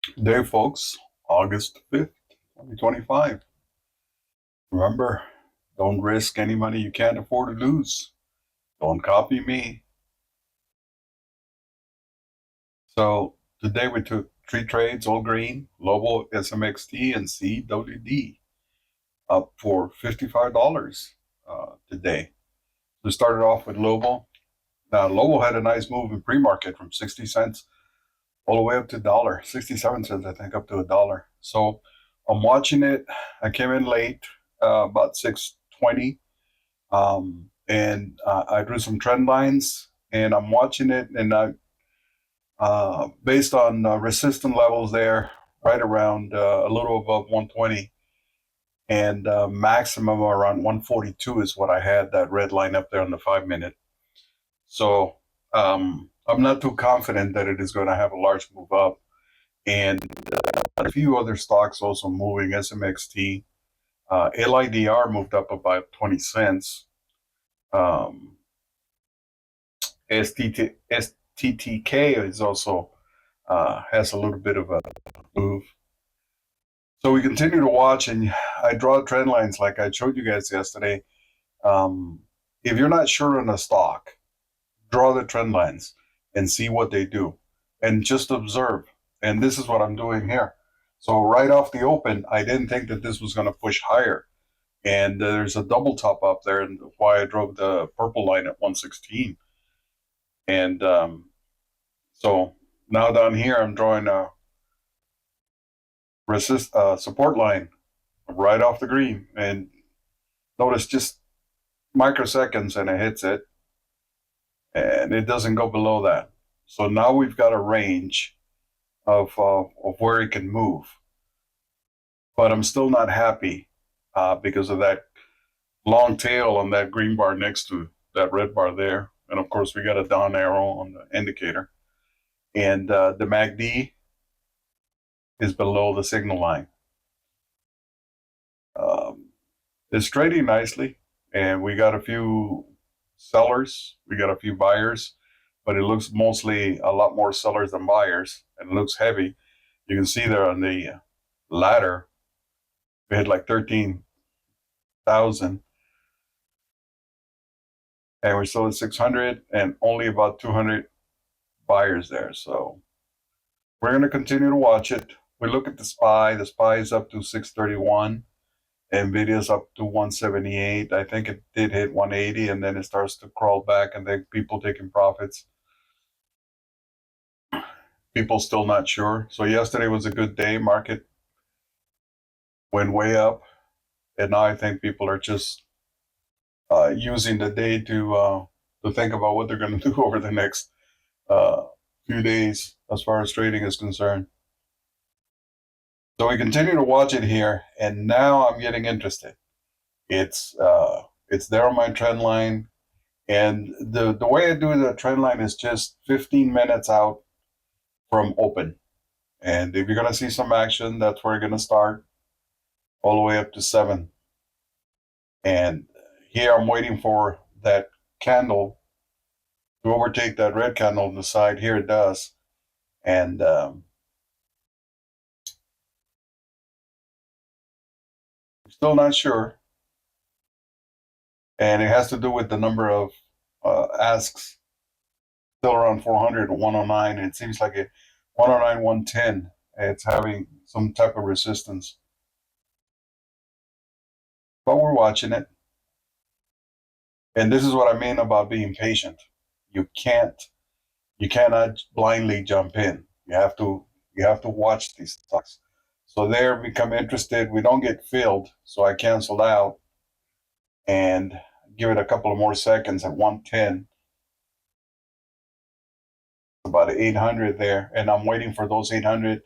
Today, folks, August 5th, 2025. Remember, don't risk any money you can't afford to lose. Don't copy me. So, today we took three trades, all green, LOBO, SMXT, and CWD, up for $55 today. We started off with LOBO. Now, LOBO had a nice move in pre-market from 60 cents all the way up to $1, 67 cents, I think, up to $1. So I'm watching it. I came in late, about 6:20, and I drew some trend lines, and I'm watching it, and based on resistance levels there, right around a little above 120, and maximum around 142 is what I had, that red line up there on the 5 minute. So I'm not too confident that it is going to have a large move up. And a few other stocks also moving. SMXT, LIDR moved up about 20 cents. STTK is also has a little bit of a move. So we continue to watch, and I draw trend lines like I showed you guys yesterday. If you're not sure on a stock, draw the trend lines and see what they do, and just observe. And this is what I'm doing here. So right off the open, I didn't think that this was going to push higher. And there's a double top up there, and why I drove the purple line at 116. And so now down here, I'm drawing a support line right off the green. And notice just microseconds and it hits it, and it doesn't go below that. So now we've got a range of where it can move. But I'm still not happy because of that long tail on that green bar next to that red bar there. And of course, we got a down arrow on the indicator. And the MACD is below the signal line. It's trading nicely, and we got a few sellers, we got a few buyers, but it looks mostly a lot more sellers than buyers, and it looks heavy. You can see there on the ladder, we had like 13,000, and we're still at 600, and only about 200 buyers there. So we're going to continue to watch it. We look at the SPY. The SPY is up to 631. Nvidia's up to 178. I think it did hit 180, and then it starts to crawl back, and then people taking profits. People still not sure. So yesterday was a good day. Market went way up, and now I think people are just using the day to think about what they're going to do over the next few days as far as trading is concerned. So we continue to watch it here, and now I'm getting interested. It's there on my trend line, and the way I do the trend line is just 15 minutes out from open. And if you're gonna see some action, that's where you're gonna start, all the way up to 7. And here I'm waiting for that candle to overtake that red candle on the side. Here it does, and still not sure. And it has to do with the number of asks, still around 400 or 109. And it seems like a 109, 110. It's having some type of resistance, but we're watching it. And this is what I mean about being patient. You cannot blindly jump in. You have to watch these stocks. So there, become interested. We don't get filled, so I canceled out and give it a couple of more seconds at 110. About 800 there, and I'm waiting for those 800.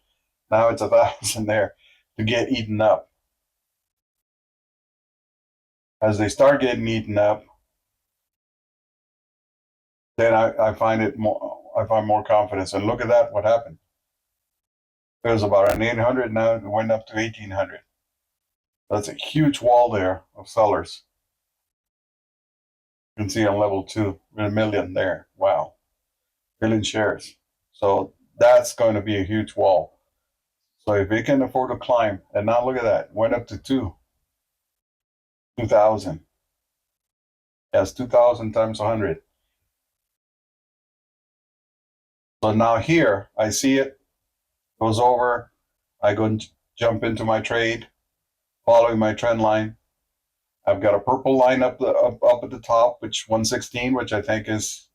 Now it's 1,000 there to get eaten up. As they start getting eaten up, then I find it more. I find more confidence. And look at that! What happened? It was about an 800. Now it went up to 1,800. That's a huge wall there of sellers. You can see on level 2, a million there. Wow, million shares. So that's going to be a huge wall. So if it can afford to climb, and now look at that, went up to 2,000. That's 2,000 times 100. So now here, I see it, goes over, I go and jump into my trade, following my trend line. I've got a purple line up at the top, which 116, which I think is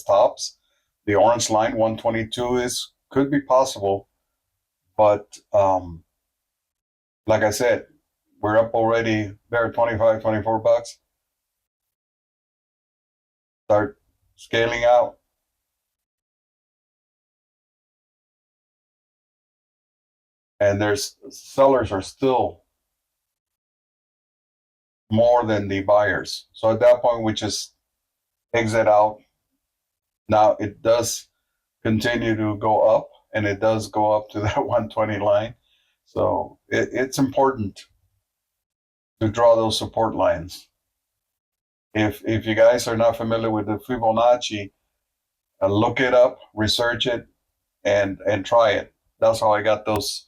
tops. The orange line 122 could be possible, but like I said, we're up already there 25, 24 bucks. Start scaling out. And there's sellers are still more than the buyers. So at that point, we just exit out. Now it does continue to go up, and it does go up to that 120 line. So it's important to draw those support lines. If you guys are not familiar with the Fibonacci, look it up, research it, and try it. That's how I got those.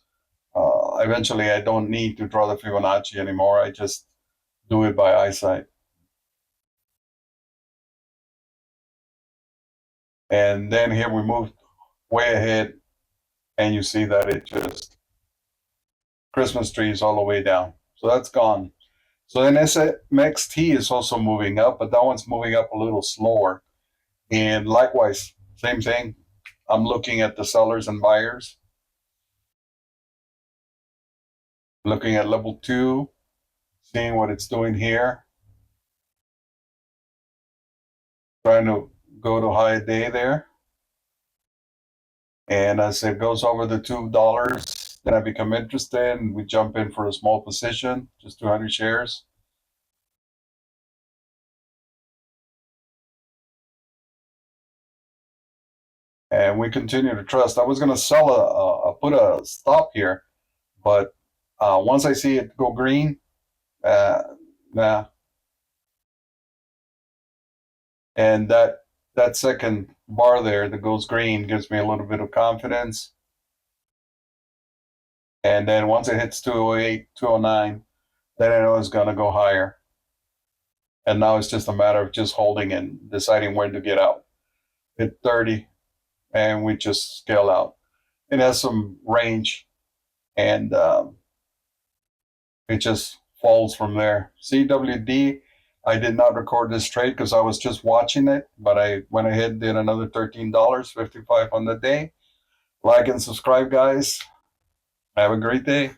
Eventually, I don't need to draw the Fibonacci anymore. I just do it by eyesight. And then here we moved way ahead, and you see that it just Christmas trees all the way down. So that's gone. So then SMXT is also moving up, but that one's moving up a little slower. And likewise, same thing. I'm looking at the sellers and buyers, looking at level 2, seeing what it's doing here, trying to go to high day there. And as it goes over the $2, then I become interested, and we jump in for a small position, just 200 shares. And we continue to trust. I was going to sell put a stop here, but once I see it go green, nah. And that second bar there that goes green gives me a little bit of confidence. And then once it hits 208, 209, then I know it's going to go higher. And now it's just a matter of just holding and deciding when to get out. Hit 30, and we just scale out. It has some range, and it just falls from there. CWD, I did not record this trade because I was just watching it, but I went ahead and did another $13.55 on the day. Like and subscribe, guys. Have a great day.